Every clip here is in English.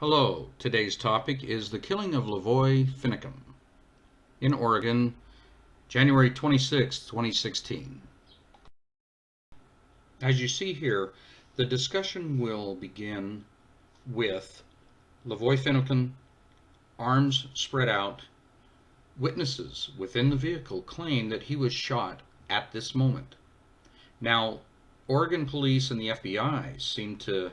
Hello, today's topic is the killing of LaVoy Finicum in Oregon, January 26, 2016. As you see here, the discussion will begin with LaVoy Finicum, arms spread out. Witnesses within the vehicle claim that he was shot at this moment. Now, Oregon police and the FBI seem to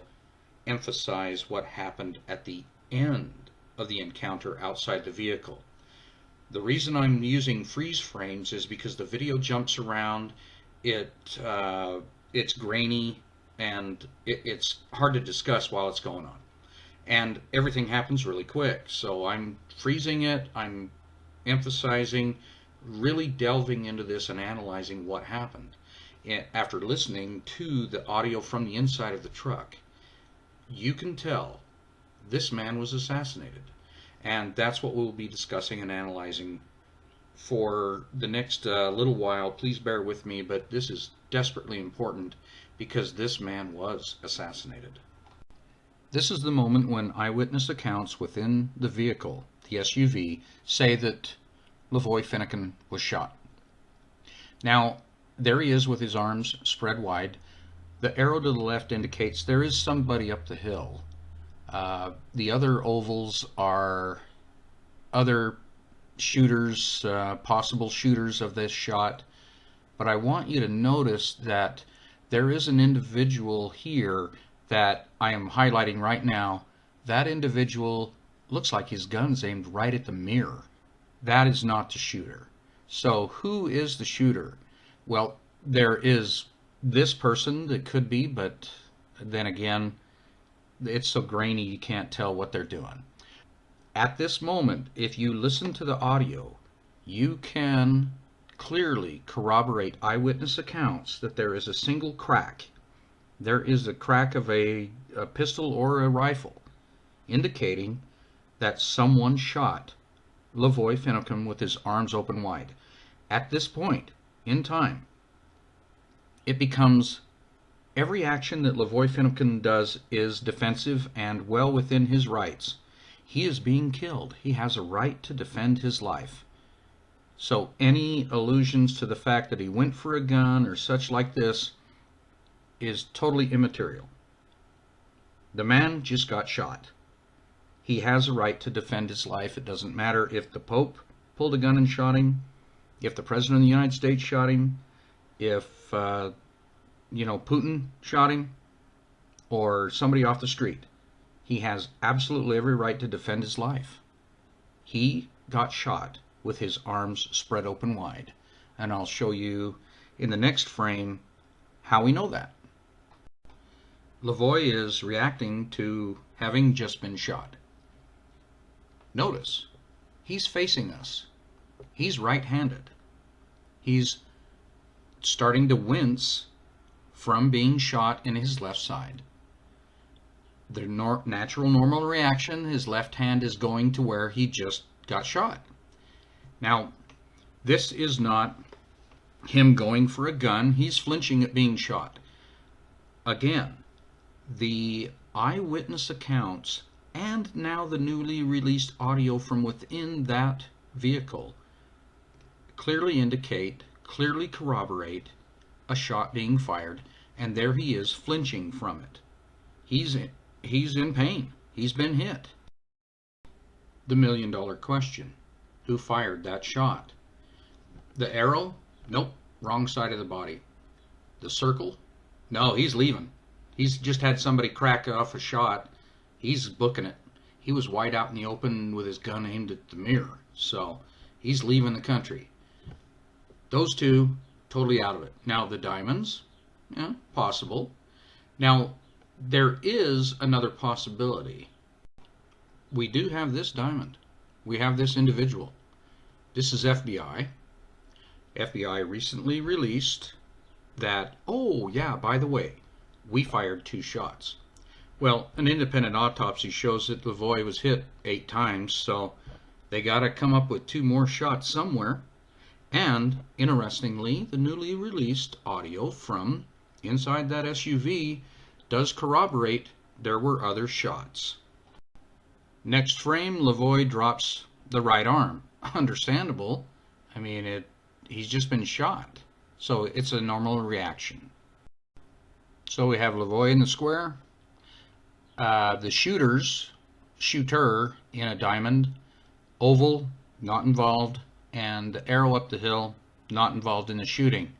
emphasize what happened at the end of the encounter outside the vehicle. The reason I'm using freeze frames is because the video jumps around, it's grainy, and it's hard to discuss while it's going on. And everything happens really quick, so I'm freezing it, I'm emphasizing, really delving into this and analyzing what happened. After listening to the audio from the inside of the truck, you can tell this man was assassinated. And that's what we'll be discussing and analyzing for the next little while. Please bear with me, but this is desperately important because this man was assassinated. This is the moment when eyewitness accounts within the vehicle, the SUV, say that LaVoy Finicum was shot. Now, there he is with his arms spread wide. The arrow to the left indicates there is somebody up the hill. The other ovals are other shooters, possible shooters of this shot. But I want you to notice that there is an individual here that I am highlighting right now. That individual looks like his gun's aimed right at the mirror. That is not the shooter. So who is the shooter? Well, there is this person that could be, but then again, it's so grainy you can't tell what they're doing. At this moment, if you listen to the audio, you can clearly corroborate eyewitness accounts that there is a single crack. There is a crack of a pistol or a rifle, indicating that someone shot LaVoy Finicum with his arms open wide. At this point in time, it becomes every action that LaVoy Finicum does is defensive and well within his rights. He is being killed. He has a right to defend his life. So any allusions to the fact that he went for a gun or such like this is totally immaterial. The man just got shot. He has a right to defend his life. It doesn't matter if the Pope pulled a gun and shot him, if the President of the United States shot him, if Putin shot him, or somebody off the street. He has absolutely every right to defend his life. He got shot with his arms spread open wide. And I'll show you in the next frame how we know that. LaVoy is reacting to having just been shot. Notice, he's facing us. He's right-handed. He's starting to wince from being shot in his left side. The natural normal reaction, his left hand is going to where he just got shot. Now, this is not him going for a gun. He's flinching at being shot. Again, the eyewitness accounts and now the newly released audio from within that vehicle clearly indicate, clearly corroborate a shot being fired, and there he is flinching from it. He's in pain. He's been hit. The million-dollar question: who fired that shot? The arrow? Nope, wrong side of the body. The circle? No, he's leaving. He's just had somebody crack off a shot. He's booking it. He was wide out in the open with his gun aimed at the mirror, so he's leaving the country. Those two, totally out of it. Now, the diamonds? Yeah, possible. Now, there is another possibility. We do have this diamond. We have this individual. This is FBI. FBI recently released that, oh yeah, by the way, we fired 2 shots. Well, an independent autopsy shows that LaVoy was hit 8 times, so they got to come up with 2 more shots somewhere. And, interestingly, the newly released audio from inside that SUV does corroborate there were other shots. Next frame, LaVoy drops the right arm. Understandable. I mean, he's just been shot. So it's a normal reaction. So we have LaVoy in the square. The shooter in a diamond, oval, not involved, and the arrow up the hill, not involved in the shooting.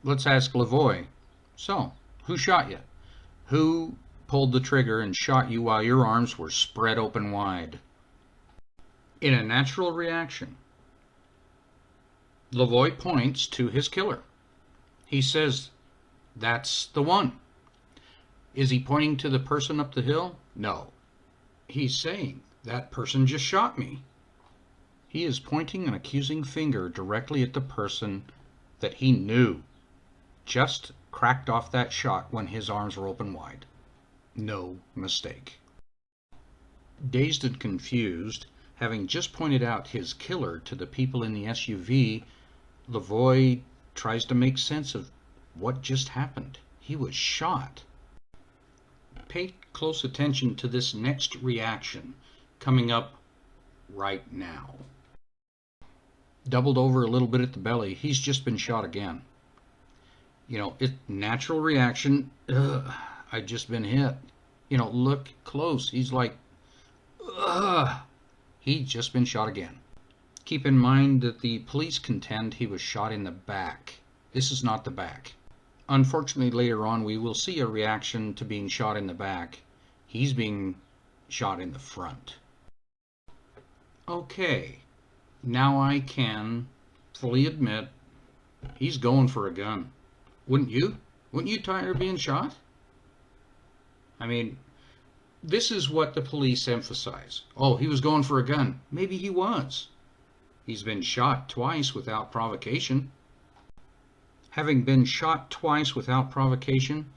Let's ask LaVoy. So, who shot you? Who pulled the trigger and shot you while your arms were spread open wide? In a natural reaction, LaVoy points to his killer. He says, "That's the one." Is he pointing to the person up the hill? No. He's saying, "That person just shot me." He is pointing an accusing finger directly at the person that he knew just cracked off that shot when his arms were open wide. No mistake. Dazed and confused, having just pointed out his killer to the people in the SUV, LaVoy tries to make sense of what just happened. He was shot. Pay close attention to this next reaction coming up right now. Doubled over a little bit at the belly, he's just been shot again. You know, natural reaction, I've just been hit. You know, look close, he's like, ugh, he's just been shot again. Keep in mind that the police contend he was shot in the back. This is not the back. Unfortunately, later on, we will see a reaction to being shot in the back. He's being shot in the front. Okay, now I can fully admit he's going for a gun. Wouldn't you? Wouldn't you tire of being shot? I mean, this is what the police emphasize. Oh, he was going for a gun. Maybe he was. He's been shot twice without provocation. Having been shot twice without provocation,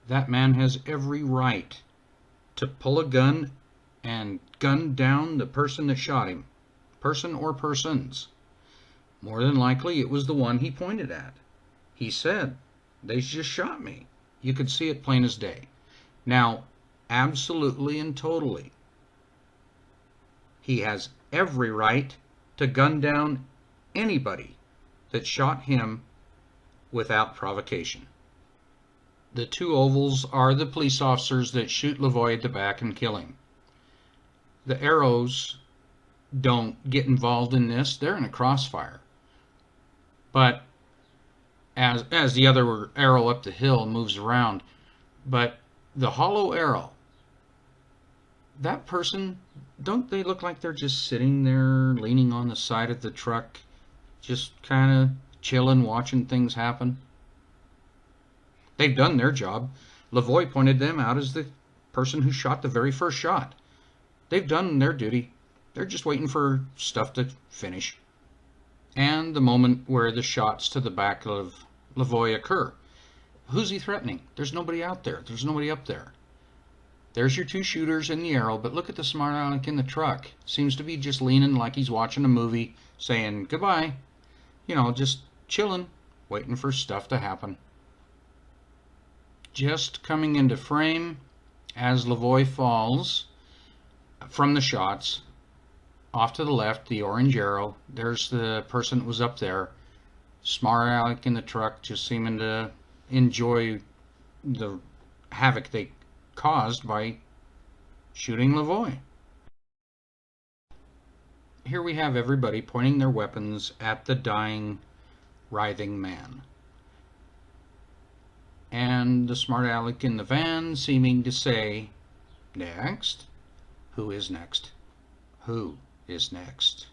that man has every right to pull a gun and gun down the person that shot him. Person or persons. More than likely, it was the one he pointed at. He said, "They just shot me." You could see it plain as day. Now, absolutely and totally, he has every right to gun down anybody that shot him without provocation. The two ovals are the police officers that shoot LaVoy at the back and kill him. The arrows don't get involved in this. They're in a crossfire. But as the other arrow up the hill moves around, but the hollow arrow, that person, don't they look like they're just sitting there leaning on the side of the truck, just kind of chilling, watching things happen? They've done their job. LaVoy pointed them out as the person who shot the very first shot. They've done their duty. They're just waiting for stuff to finish. And the moment where the shots to the back of LaVoy occur. Who's he threatening? There's nobody out there. There's nobody up there. There's your two shooters and the arrow, but look at the smart aleck in the truck. Seems to be just leaning like he's watching a movie, saying goodbye. You know, just chilling, waiting for stuff to happen. Just coming into frame as LaVoy falls from the shots. Off to the left, the orange arrow. There's the person that was up there. Smart aleck in the truck, just seeming to enjoy the havoc they caused by shooting LaVoy. Here we have everybody pointing their weapons at the dying, writhing man. And the smart aleck in the van seeming to say, "Next? Who is next? Who is next?"